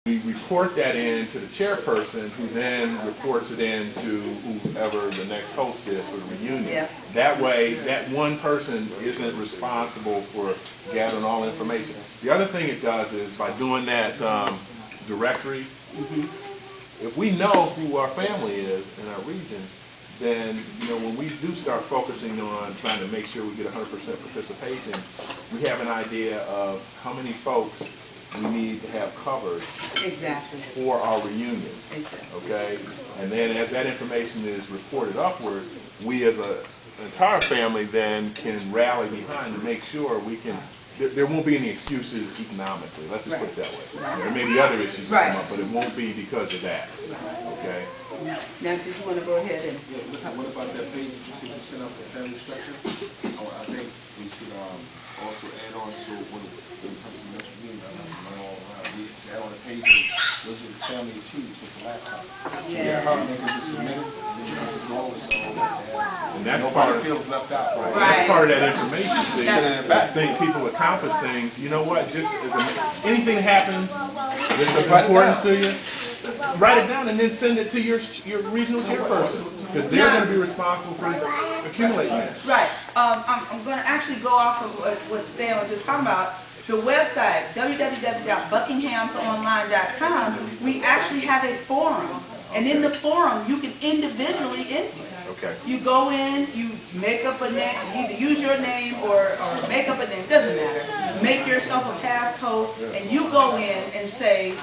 We report that in to the chairperson, who then reports it in to whoever the next host is for the reunion. Yeah. That way, that one person isn't responsible for gathering all information. The other thing it does is, by doing that directory, if we know who our family is in our regions, then, you know, when we do start focusing on trying to make sure we get 100% participation, we have an idea of how many folks we need to have covered for our reunion. Okay? And then as that information is reported upward, we as an entire family then can rally behind to make sure we can, there won't be any excuses economically. Let's just put it that way. There may be other issues that come up, but it won't be because of that. Okay? Now, did you want to go ahead and... Yeah, listen, what about that page that you said you sent out for family structure? Oh, I think we should also add on to when it comes to next meeting, we add on the page, those are the family achievements since the last time. Yeah. They can just submit it, and then you can just roll it, so and that's part of, feels left out. Right. That's part of that information. See, let's think people accomplish things. You know what? Just as anything happens that's of importance to you, write it down and then send it to your regional chairperson, because they're going to be responsible for accumulating that. Right. I'm going to actually go off of what Stan was just talking about. The website, www.buckinghamsonline.com, we actually have a forum. And in the forum, you can individually input. Okay. You go in, you make up a name, either use your name or make up a name, doesn't matter. Make yourself a passcode, and you go in and say,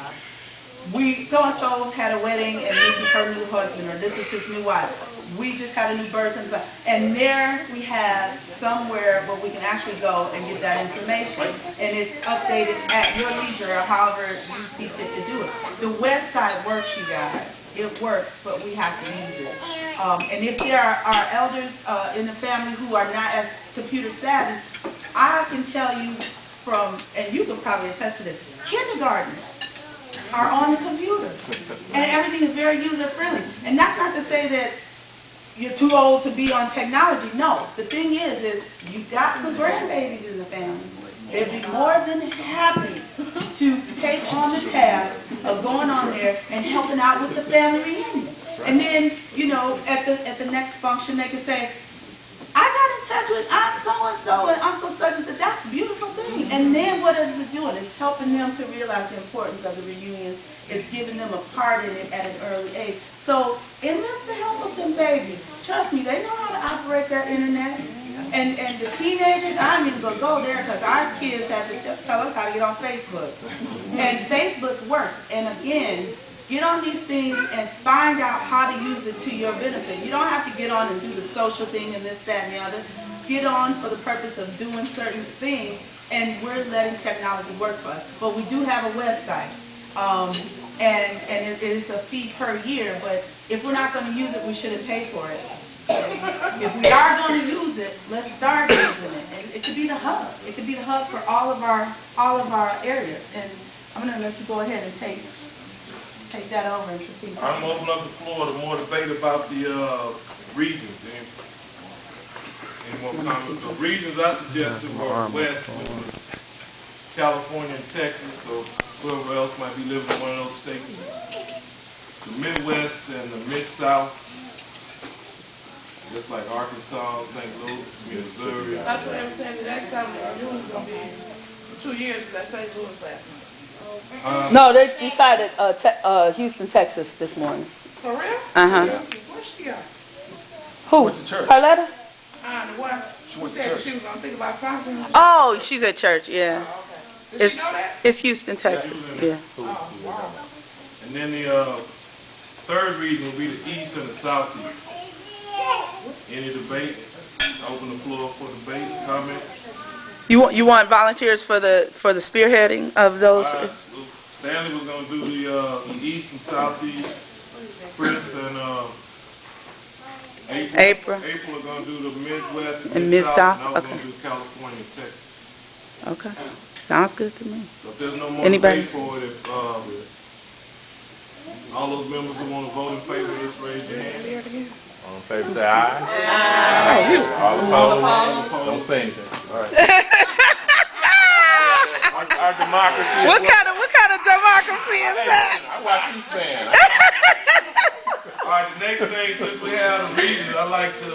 so-and-so had a wedding and this is her new husband, or this is his new wife. We just had a new birth, and there we have somewhere where we can actually go and get that information, and it's updated at your leisure or however you see fit to do it. The website works, you guys. It works, but we have to use it. And if there are elders in the family who are not as computer savvy, I can tell you from, and you can probably attest to this, kindergartners are on the computer, and everything is very user friendly. And that's not to say that you're too old to be on technology. No, the thing is you got some grandbabies in the family. They'd be more than happy to take on the task of going on there and helping out with the family reunion. And then, you know, at the next function, they can say, I got in touch with Aunt so-and-so and Uncle such-and-such. That's a beautiful thing. And then what is it doing? It's helping them to realize the importance of the reunions. It's giving them a part in it at an early age. So enlist the help of them babies. Trust me, they know how to operate that internet. And the teenagers, I don't even go there because our kids have to tell us how to get on Facebook. And Facebook works. And again, get on these things and find out how to use it to your benefit. You don't have to get on and do the social thing and this, that, and the other. Get on for the purpose of doing certain things, and we're letting technology work for us. But we do have a website, and it is a fee per year, but if we're not going to use it, we shouldn't pay for it. If we are going to use it, let's start using it. And it could be the hub. It could be the hub for all of our areas. And I'm going to let you go ahead and take that over and continue. I'm going to open up the floor to more debate about the regions. Any more comments? The regions I suggested were West, which was California and Texas, so whoever else might be living in one of those states. The Midwest and the Mid-South, just like Arkansas, St. Louis, Missouri. That's what they were saying. That time the reunion was going to be 2 years at St. Louis last night. No, they decided Houston, Texas this morning. For real? Uh-huh. Yeah. Where's she at? Who? Went to church. Carletta? The wife. She went to said church. she was going to think about sponsoring. Oh, she's at church, yeah. Oh, okay. Did she know that? It's Houston, Texas, yeah. Oh, wow. And then the third region will be the East and the Southeast. Any debate? Open the floor for debate, comments. You want volunteers for the spearheading of those? Stanley was going to do the East and Southeast. Chris and April are going to do the Midwest and Mid-South. And I was going to do California and Texas. Okay, sounds good to me. So if there's no more Anybody? debate for it, if all those members who want to vote in favor of this, raise your hand. All in favor, say aye. Aye. All opposed? Don't say anything. All right. Our democracy. What kind of mark him seeing that. I watch you saying. All right, the next thing, since we have the regions, I'd like to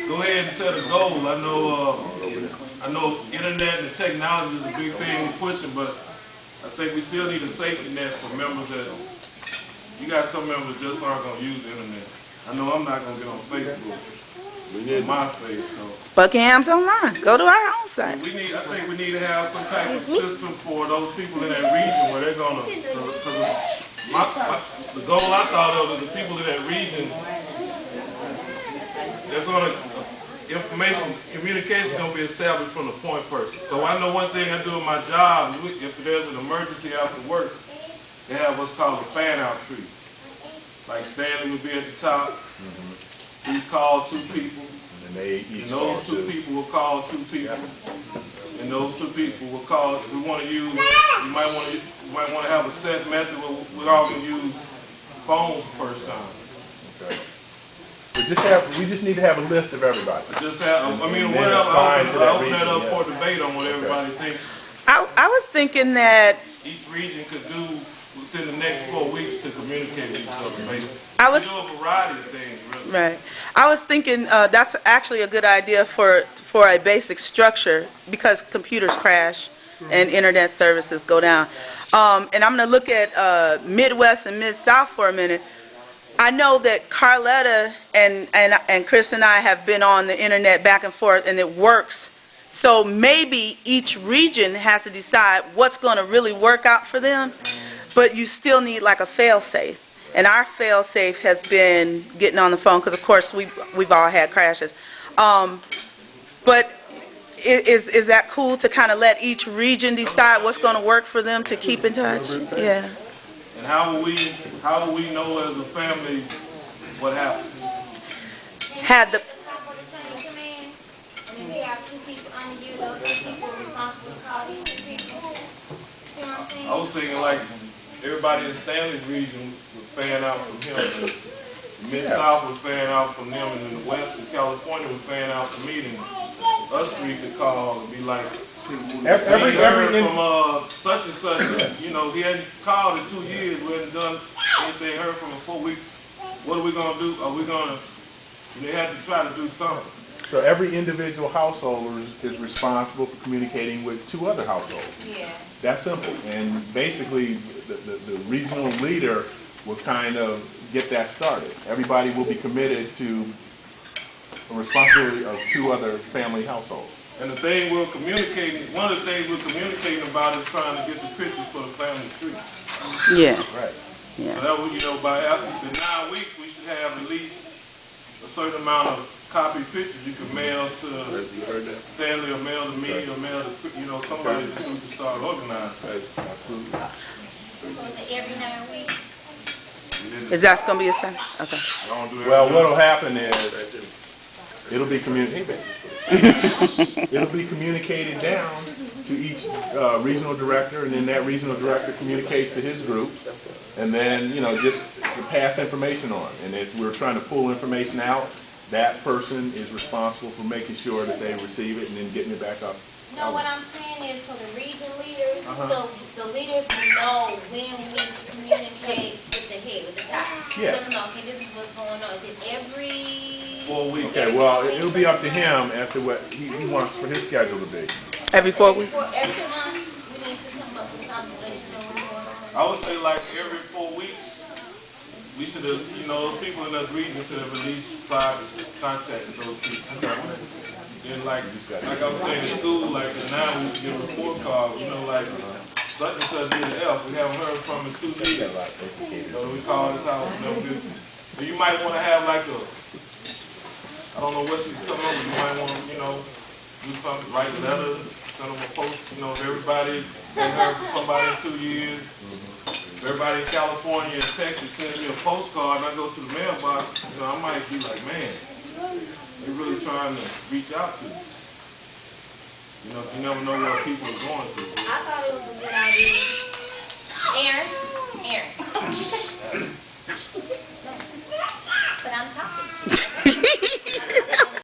go ahead and set a goal. I know internet and technology is a big thing we're pushing, but I think we still need a safety net for members that, you got some members that just aren't going to use the internet. I know I'm not going to get on Facebook, MySpace, so. Buckingham's online. Go to our own site. I think we need to have some type of system for those people in that region where they're going to, the goal I thought of is the people in that region, they're going to, communication is going to be established from the point person. So I know one thing I do in my job, if there's an emergency after work, they have what's called a fan-out tree. Like Stanley would be at the top, he called 2 people, And they each and those 2 people will call 2 people, and those 2 people will call, if we want to use, you might want to have a set method where we all can use phones the first time. Okay. We just need to have a list of everybody. I mean, whatever, I open that up for debate on what everybody thinks I was thinking that each region could do within the next 4 weeks to communicate with each other, basically. I We was do a variety of things, really. right. I was thinking that's actually a good idea for a basic structure because computers crash and internet services go down. And I'm going to look at Midwest and Mid-South for a minute. I know that Carletta and Chris and I have been on the internet back and forth, and it works. So maybe each region has to decide what's going to really work out for them, but you still need like a fail-safe. And our fail-safe has been getting on the phone because, of course, we've all had crashes. But is that cool to kind of let each region decide what's going to work for them to keep in touch? Yeah. And how will we know as a family what happened? Had the Top of the chain command, and if you have 2 people under you, those 2 people are responsible to call these 2 people. See what I'm saying? I was thinking like everybody in Stanley's region would fan out from him. The Mid-South would fan out from them, and in the West and California would fan out from me. And us 3 could call and be like, Every from such and such, you know, he hadn't called in 2 years, we hadn't done anything, heard from him in 4 weeks. What are we going to do? Are we going to, they had to try to do something. So every individual household is responsible for communicating with 2 other households. Yeah. That's simple. And basically, the regional leader will kind of get that started. Everybody will be committed to a responsibility of 2 other family households. And the thing we're communicating, one of the things we're communicating about is trying to get the pictures for the family tree. yeah. Right. So that would, you know, by after the 9 weeks, we should have at least a certain amount of copy pictures you can mail to Stanley or mail to me or mail to, you know, somebody to start organizing. Absolutely. So it's every 9 weeks. Is that going to be a sign? Okay. Well, what'll happen is it'll be it'll be communicated down to each regional director, and then that regional director communicates to his group, and then, you know, just to pass information on. And if we're trying to pull information out, that person is responsible for making sure that they receive it and then getting it back up. No, what I'm saying is for the region leaders, so the leaders will know when we need to communicate with the head, with the top. Yeah. So, no, okay, this is what's going on. Is it every... 4 weeks. Okay, well, it'll be up to him as to what he wants for his schedule to be. Every 4 weeks? Every month, we need to come up with something to let you know what's going on. I would say like every 4 weeks, we should have, you know, those people in those regions should have at least tried to contact those people. And like I was saying in school, like now we get a report card, you know, like such and such did the F, we haven't heard from in 2 years. So we call this out, you know, so you might want to have like a, I don't know what you come up with, you might want to, you know, do something, write letters, send them a post, you know, if everybody ain't heard from somebody in 2 years. If everybody in California and Texas sends me a postcard and I go to the mailbox, you know, I might be like, man, they're really trying to reach out to you. You know, you never know what people are going through. I thought it was a good idea. Aaron. But I'm talking.